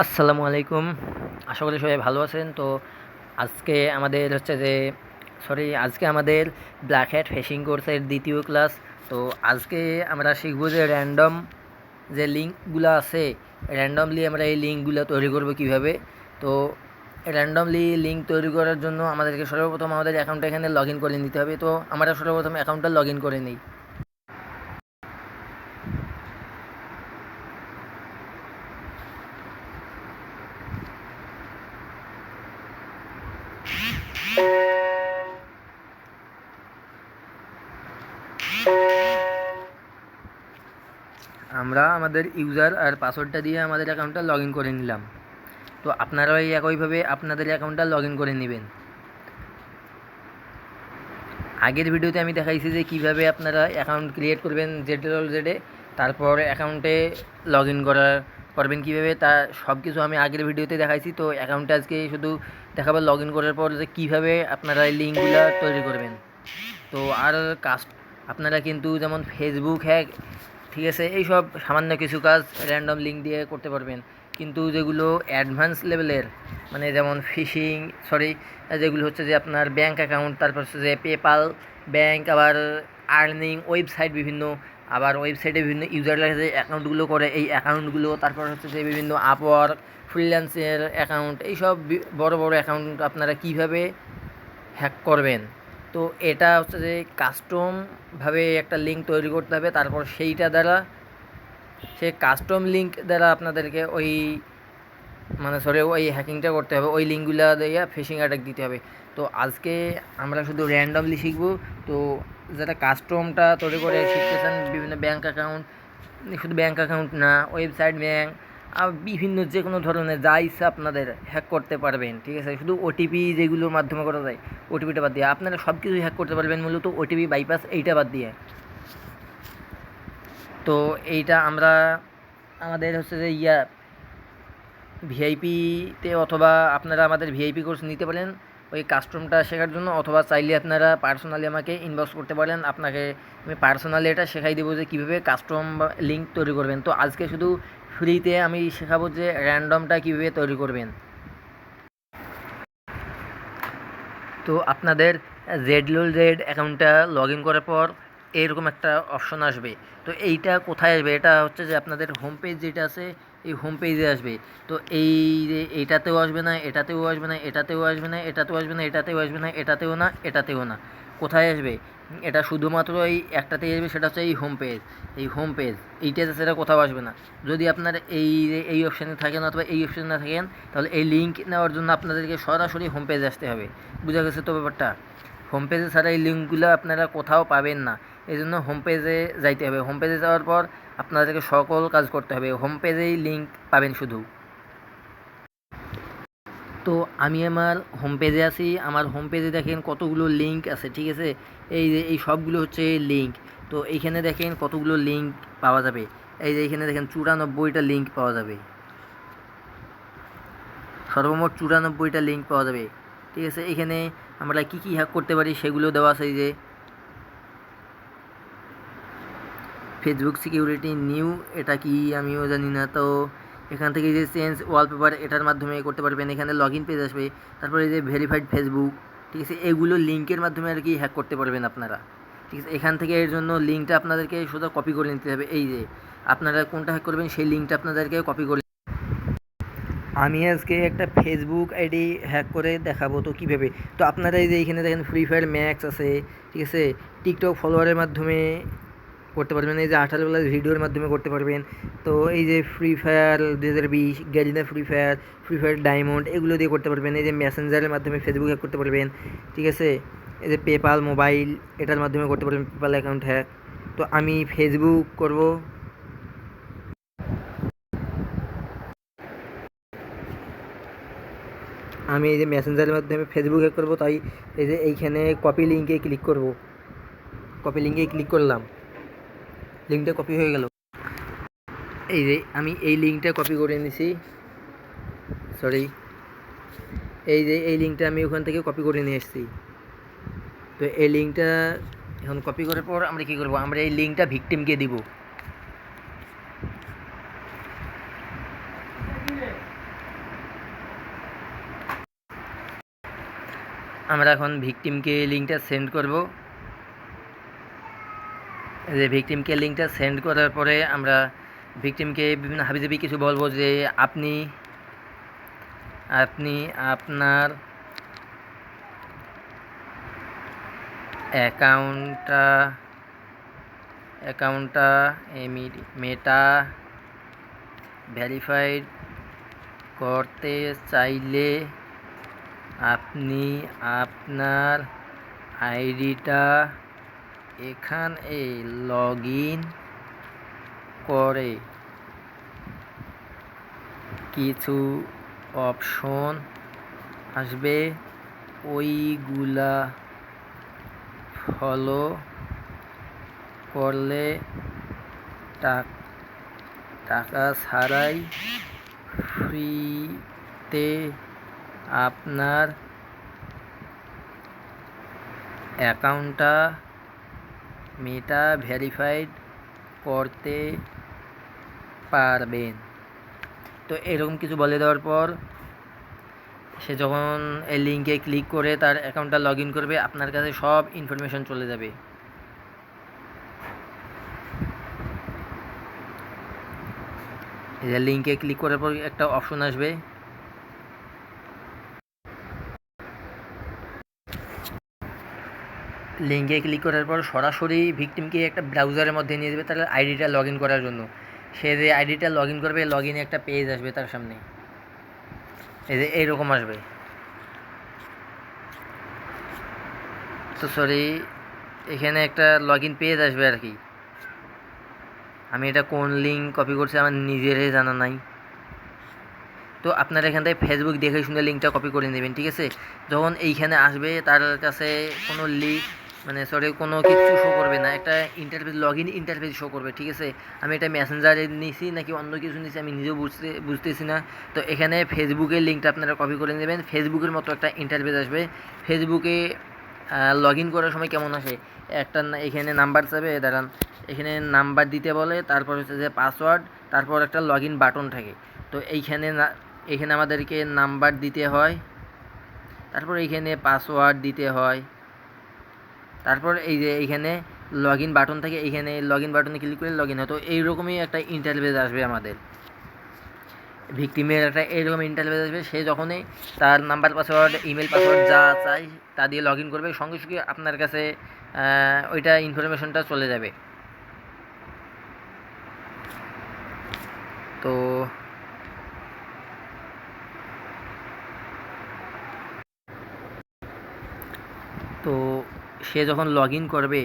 আসসালামু আলাইকুম। আশা করি সবাই ভালো আছেন। তো আজকে আমাদের হচ্ছে যে আজকে আমাদের ব্ল্যাক হ্যাট ফিশিং কোর্সের দ্বিতীয় ক্লাস। তো আজকে আমরা শিখব যে র্যান্ডম যে লিঙ্কগুলো আছে, র্যান্ডমলি আমরা এই লিঙ্কগুলো তৈরি করব কিভাবে। তো র্যান্ডমলি লিঙ্ক তৈরি করার জন্য আমাদেরকে সর্বপ্রথম আমাদের অ্যাকাউন্টটা এখানে লগ ইন করে নিতে হবে। তো আমরা সর্বপ্রথম অ্যাকাউন্টটা লগ ইন করে নিই। আমরা আমাদের ইউজার আর পাসওয়ার্ডটা দিয়ে আমাদের অ্যাকাউন্টটা লগ ইন করে নিলাম। তো আপনারাও এই একইভাবে আপনাদের অ্যাকাউন্টটা লগ ইন করে নেবেন। আগের ভিডিওতে আমি দেখাইছি যে কীভাবে আপনারা অ্যাকাউন্ট ক্রিয়েট করবেন জেডে, তারপর অ্যাকাউন্টে লগ ইন করবেন কীভাবে, তা সব কিছু আমি আগের ভিডিওতে দেখাইছি। তো অ্যাকাউন্টে আজকে শুধু দেখাবো লগ ইন করার পর যে কীভাবে আপনারা এই লিঙ্কগুলো তৈরি করবেন। তো আর আপনারা কিন্তু যেমন ফেসবুক হ্যাক, ঠিক আছে, এইসব সামান্য কিছু কাজ র্যান্ডম লিঙ্ক দিয়ে করতে পারবেন। কিন্তু যেগুলো অ্যাডভান্স লেভেলের, মানে যেমন ফিশিং, যেগুলো হচ্ছে যে আপনার ব্যাঙ্ক অ্যাকাউন্ট, তারপর হচ্ছে যে পেপাল ব্যাঙ্ক, আবার আর্নিং ওয়েবসাইট বিভিন্ন, আবার ওয়েবসাইটে বিভিন্ন ইউজাররা যে অ্যাকাউন্টগুলো করে এই অ্যাকাউন্টগুলো, তারপর হচ্ছে যে বিভিন্ন আপওয়ার্ক, ফ্রিল্যান্সের অ্যাকাউন্ট, এইসব বড় বড় অ্যাকাউন্ট আপনারা কীভাবে হ্যাক করবেন। তো এটা হচ্ছে যে কাস্টমভাবে একটা লিঙ্ক তৈরি করতে হবে, তারপর সেই কাস্টম লিঙ্ক দ্বারা আপনাদেরকে ওই হ্যাকিংটা করতে হবে, ওই লিঙ্কগুলো দিয়ে ফিশিং অ্যাটাক দিতে হবে। তো আজকে আমরা শুধু র্যান্ডমলি শিখব। তো যারা কাস্টমটা তৈরি করে শিখতেছেন, বিভিন্ন ব্যাঙ্ক অ্যাকাউন্ট, শুধু ব্যাঙ্ক অ্যাকাউন্ট না, ওয়েবসাইট ব্যাঙ্ক আর বিভিন্ন যে কোনো ধরনের যা ইচ্ছা আপনাদের হ্যাক করতে পারবেন, ঠিক আছে। শুধু ওটিপি যেগুলোর মাধ্যমে করা যায়, ওটিপিটা বাদ দিয়ে আপনারা সব কিছুই হ্যাক করতে পারবেন, মূলত ওটিপি বাইপাস এইটা বাদ দিয়ে। তো এইটা আমরা আমাদের হচ্ছে যে ভিআইপিতে, অথবা আপনারা আমাদের ভিআইপি কোর্স নিতে পারেন ওই কাস্টমটা শেখার জন্য, অথবা চাইলে আপনারা পার্সোনালি আমাকে ইনবক্স করতে পারেন, আপনাকে আমি পার্সোনালি এটা শেখাই দেবো যে কীভাবে কাস্টম লিঙ্ক তৈরি করবেন। তো আজকে শুধু ফ্রিতে আমি শেখাবো যে র্যান্ডমটা কীভাবে তৈরি করবেন। তো আপনাদের জেড অ্যাকাউন্টটা লগ ইন করার পর এরকম একটা অপশন আসবে। তো এইটা কোথায় আসবে, এটা হচ্ছে যে আপনাদের হোম পেজ যেটা আছে এই হোম পেজে আসবে। তো এইটাতেও আসবে না, এটাতেও আসবে না, এটাতেও আসবে না, এটাতেও আসবে না, এটাতেও আসবে না, এটাতেও না, এটাতেও না। কোথায় আসবে, এটা শুধুমাত্র এই একটাতেই আসবে, সেটা হচ্ছে এই হোম পেজ এইটাতে, সেটা কোথাও আসবে না। যদি আপনার এই অপশানে থাকেন অথবা এই অপশানে না থাকেন, তাহলে এই লিঙ্ক নেওয়ার জন্য আপনাদেরকে সরাসরি হোম পেজে আসতে হবে। বুঝা গেছে তো ব্যাপারটা? হোম পেজে ছাড়া এই লিঙ্কগুলো আপনারা কোথাও পাবেন না, এই জন্য হোম পেজে যাইতে হবে। হোম পেজে যাওয়ার পর আপনাদেরকে সকল কাজ করতে হবে, হোম পেজেই লিঙ্ক পাবেন শুধু। তো আমি আমার হোম পেজে আছি, আমার হোম পেজে দেখেন কতগুলো লিঙ্ক আছে, ঠিক আছে। এই সবগুলো হচ্ছে লিঙ্ক। তো এইখানে দেখেন কতগুলো লিঙ্ক পাওয়া যাবে। এই যে এইখানে দেখেন 94টা লিঙ্ক পাওয়া যাবে, সর্বমোট 94টা লিঙ্ক পাওয়া যাবে, ঠিক আছে। এখানে আমরা কী কী হ্যাক করতে পারি সেগুলো দেওয়া আছে। এই যে ফেসবুক সিকিউরিটি নিউ, এটা কি আমিও জানি না। তো এখান থেকে যে চেঞ্জ ওয়ালপেপার, এটার মাধ্যমে করতে পারবেন। এখানে লগ ইন পেজ আসবে, তারপরে এই যে ভেরিফাইড ফেসবুক, ঠিক আছে, এগুলো লিঙ্কের মাধ্যমে আর কি হ্যাক করতে পারবেন আপনারা, ঠিক আছে। এখান থেকে এর জন্য লিঙ্কটা আপনাদেরকে শুধু কপি করে নিতে হবে। এই যে আপনারা কোনটা হ্যাক করবেন সেই লিঙ্কটা আপনাদেরকে কপি করে। আমি আজকে একটা ফেসবুক আইডি হ্যাক করে দেখাবো। তো কীভাবে, তো আপনারা এই যে এইখানে দেখেন ফ্রি ফায়ার ম্যাক্স আছে, ঠিক আছে। টিকটক ফলোয়ারের মাধ্যমে করতে পারবেন, এই যে 18+ ভিডিওর মাধ্যমে করতে পারবেন। তো এই যে free fire 2020, Garena free fire diamond, এগুলো দিয়ে করতে পারবেন। এই যে মেসেঞ্জারের মাধ্যমে ফেসবুক হ্যাক করতে পারবেন, ঠিক আছে। এই যে পেপাল মোবাইল, এটার মাধ্যমে করতে পারবেন পেপাল অ্যাকাউন্ট হ্যাক। তো আমি ফেসবুক করব। আমি এই যে মেসেঞ্জারের মাধ্যমে ফেসবুক হ্যাক করব, তাই এই যে এইখানে কপি লিঙ্কে ক্লিক করব। কপি লিঙ্কে ক্লিক করলাম, লিঙ্কটা কপি হয়ে গেল। এই যে আমি এই লিঙ্কটা কপি করে নিছি, এই যে এই লিঙ্কটা আমি ওখান থেকে কপি করে নিয়ে এসেছি। তো এই লিঙ্কটা এখন কপি করার পর আমরা কী করব, আমরা এই লিঙ্কটা ভিকটিমকে দিব। আমরা এখন ভিকটিমকে লিঙ্কটা সেন্ড করব। যে ভিকটিমকে লিঙ্কটা সেন্ড করার পরে আমরা ভিকটিমকে বিভিন্ন হাবিজাবি কিছু বলবো যে আপনি আপনার অ্যাকাউন্টটা মেটা ভেরিফাইড করতে চাইলে আপনি আপনার আইডিটা এখানে লগ ইন করে কিছু অপশন আসবে, ওইগুলা ফলো করলে টাকা ছাড়াই ফ্রিতে আপনার অ্যাকাউন্টটা মেটা ভেরিফাইড করতে পারবেন। তো এরকম কিছু বলে দেওয়ার পর সে যখন এই লিঙ্কে ক্লিক করে তার অ্যাকাউন্টটা লগ ইন করবে, আপনার কাছে সব ইনফরমেশন চলে যাবে। এই লিঙ্কে ক্লিক করার পর একটা অপশন আসবে, লিঙ্কে ক্লিক করার পর সরাসরি ভিকটিমকে একটা ব্রাউজারের মধ্যে নিয়ে যাবে তার আইডিটা লগ ইন করার জন্য। সে যে আইডিটা লগ ইন করবে, লগ ইনে একটা পেজ আসবে তার সামনে, এই যে এইরকম আসবে। তো সরি, এখানে একটা লগ ইন পেজ আসবে আর কি। আমি এটা কোন লিঙ্ক কপি করছি আমার নিজেরই জানা নাই। তো আপনারা এখান থেকে ফেসবুক দেখে শুনে লিঙ্কটা কপি করে নেবেন, ঠিক আছে। যখন এইখানে আসবে তার কাছে কোনো লিঙ্ক কোনো কিছু শো করবে না, একটা interface log in interface show করবে, ঠিক আছে। আমি এটা মেসেঞ্জারে নিছি নাকি অন্য কিছু নিছি আমি নিজেও বুঝতেছি না। তো এখানে ফেসবুকের লিঙ্কটা আপনারা কপি করে নেবেন, ফেসবুকের মতো একটা ইন্টারফেস আসবে। ফেসবুকে লগ ইন করার সময় কেমন আসে, একটা এখানে নাম্বার চাবে, দাঁড়ান, এখানে নাম্বার দিতে বলে, তারপর হচ্ছে যে পাসওয়ার্ড, তারপর একটা লগ ইন বাটন থাকে। তো এখানে আমাদেরকে নাম্বার দিতে হয়, তারপর এইখানে পাসওয়ার্ড দিতে হয়, তারপর এই যে এইখানে লগ ইন বাটন থাকে, এইখানে লগ ইন বাটনে ক্লিক করে লগ ইন হয়। তো এইরকমই একটা ইন্টারফেস আসবে আমাদের ভিকটিমের, একটা এইরকম ইন্টারফেস আসবে। সে যখনই তার নাম্বার পাসওয়ার্ড ইমেল পাসওয়ার্ড যা চাই তা দিয়ে লগ ইন করবে, সঙ্গে সঙ্গে আপনার কাছে ওইটা ইনফরমেশনটা চলে যাবে। তো সে যখন লগ ইন করবে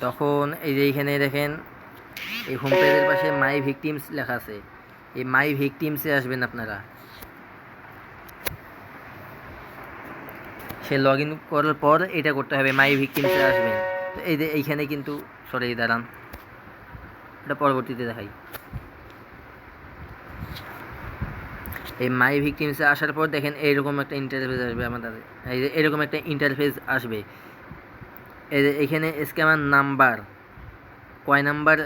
তখন এই যে এইখানে দেখেন এই হোম পেজের পাশে মাই ভিকটিমস লেখা আছে, এই মাই ভিকটিমসে আসবেন আপনারা। সে লগ ইন করার পর এটা করতে হবে, মাই ভিকটিমসে আসবেন। তো এই যে এইখানে কিন্তু সরি দাঁড়ান, এটা পরবর্তীতে দেখাই। এই মাই ভিকটিমসে আসার পর দেখেন এইরকম একটা ইন্টারফেস আসবে আমাদের, এই যে এরকম একটা ইন্টারফেস আসবে। এই যে এখানে স্ক্যামার নাম্বার কয় নাম্বার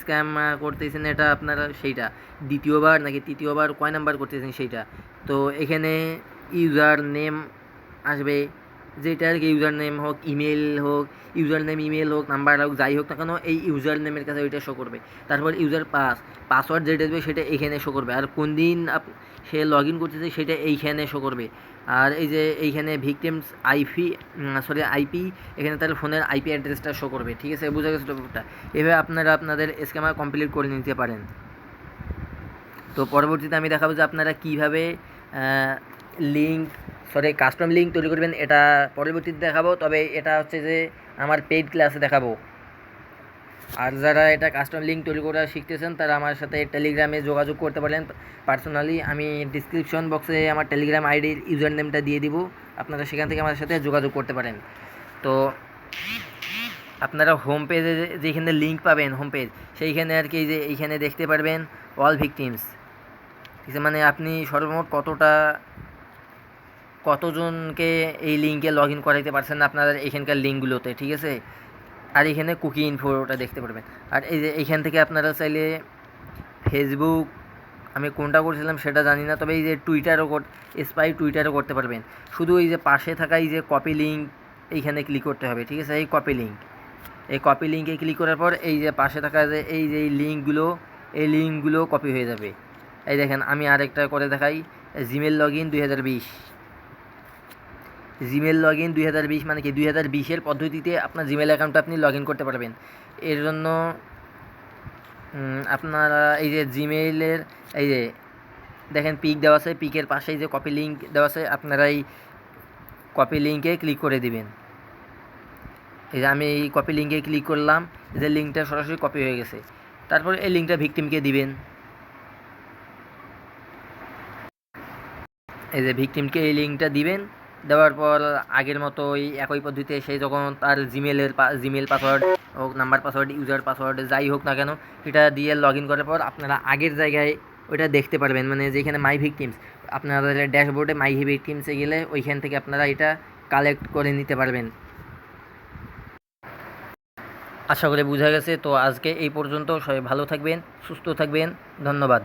স্ক্যাম করতেছেন এটা আপনারা সেইটা দ্বিতীয়বার নাকি তৃতীয়বার কয় নাম্বার করতেছেন সেইটা। তো এখানে ইউজার নেম আসবে, যেটা আর কি ইউজার নেম হোক ইমেল হোক, ইউজার নেম ইমেল হোক নাম্বার হোক যাই হোক না কেন, এই ইউজার নেমের কাছে ওইটা শো করবে। তারপর ইউজার পাসওয়ার্ড যেটা দেবে সেটা এইখানে শো করবে, আর কোন দিন সে লগ ইন করতেছে সেটা এইখানে শো করবে। আর এই যে এইখানে ভিকটিমস আইপি এখানে তার ফোনের আইপি অ্যাড্রেসটা শো করবে, ঠিক আছে, বুঝা গেছে ব্যাপারটা। এভাবে আপনারা আপনাদের স্ক্যামার কমপ্লিট করে নিতে পারেন। তো পরবর্তীতে আমি দেখাবো যে আপনারা কীভাবে কাস্টম লিঙ্ক তৈরি করবেন, এটা পরবর্তীতে দেখাবো। তবে এটা হচ্ছে যে আমার পেইড ক্লাসে দেখাবো। আর যারা এটা কাস্টম লিঙ্ক তৈরি করা শিখতেছেন তারা আমার সাথে টেলিগ্রামে যোগাযোগ করতে পারেন পার্সোনালি। আমি ডিসক্রিপশন বক্সে আমার টেলিগ্রাম আইডির ইউজার নেমটা দিয়ে দিব, আপনারা সেখান থেকে আমার সাথে যোগাযোগ করতে পারেন। তো আপনারা হোম পেজে যেখানে লিঙ্ক পাবেন হোম পেজ, সেইখানে আর কি যে এইখানে দেখতে পারবেন অল ভিকটিমস, ঠিক আছে, আপনি সর্বমোট কতজনকে এই লিঙ্কে লগ ইন করাইতে পারছেন আপনাদের এখানকার লিঙ্কগুলোতে, ঠিক আছে। আর এখানে কুকি ইনফোটা দেখতে পারবেন। আর এই যে এইখান থেকে আপনারা চাইলে ফেসবুক আমি কোনটা করছিলাম সেটা জানি না, তবে এই যে স্পাই টুইটারও করতে পারবেন। শুধু এই যে পাশে থাকা এই যে কপি লিঙ্ক এইখানে ক্লিক করতে হবে, ঠিক আছে? এই কপি লিঙ্কে ক্লিক করার পর এই যে পাশে থাকা যে এই লিঙ্কগুলো কপি হয়ে যাবে। এই দেখেন আমি আরেকটা করে দেখাই, Gmail log in 2020। Gmail log in 2020 মানে কি 2020-এর পদ্ধতিতে আপনার জিমেল অ্যাকাউন্টটা আপনি লগ ইন করতে পারবেন। এর জন্য আপনারা এই যে জিমেইলের এই যে দেখেন পিক দেওয়া আছে, পিকের পাশে যে কপি লিঙ্ক দেওয়া আছে, আপনারা এই কপি লিঙ্কে ক্লিক করে দিবেন। এই যে আমি এই কপি লিঙ্কে ক্লিক করলাম, যে লিঙ্কটা সরাসরি কপি হয়ে গেছে। তারপর এই লিঙ্কটা ভিকটিমকে দিবেন। এই যে ভিকটিমকে এই লিঙ্কটা দিবেন, দেওয়ার পর আগের মতো ওই একই পদ্ধতিতে সে যখন তার জিমেল পাসওয়ার্ড হোক, নাম্বার পাসওয়ার্ড, ইউজার পাসওয়ার্ড যাই হোক না কেন, এটা দিয়ে লগ ইন করার পর আপনারা আগের জায়গায় ওইটা দেখতে পারবেন, মানে যেখানে মাই ভিকটিমস, আপনাদের ড্যাশবোর্ডে মাই ভিকটিমসে গেলে ওইখান থেকে আপনারা এটা কালেক্ট করে নিতে পারবেন। আশা করি বোঝা গেছে। তো আজকে এই পর্যন্ত, সবাই ভালো থাকবেন, সুস্থ থাকবেন, ধন্যবাদ।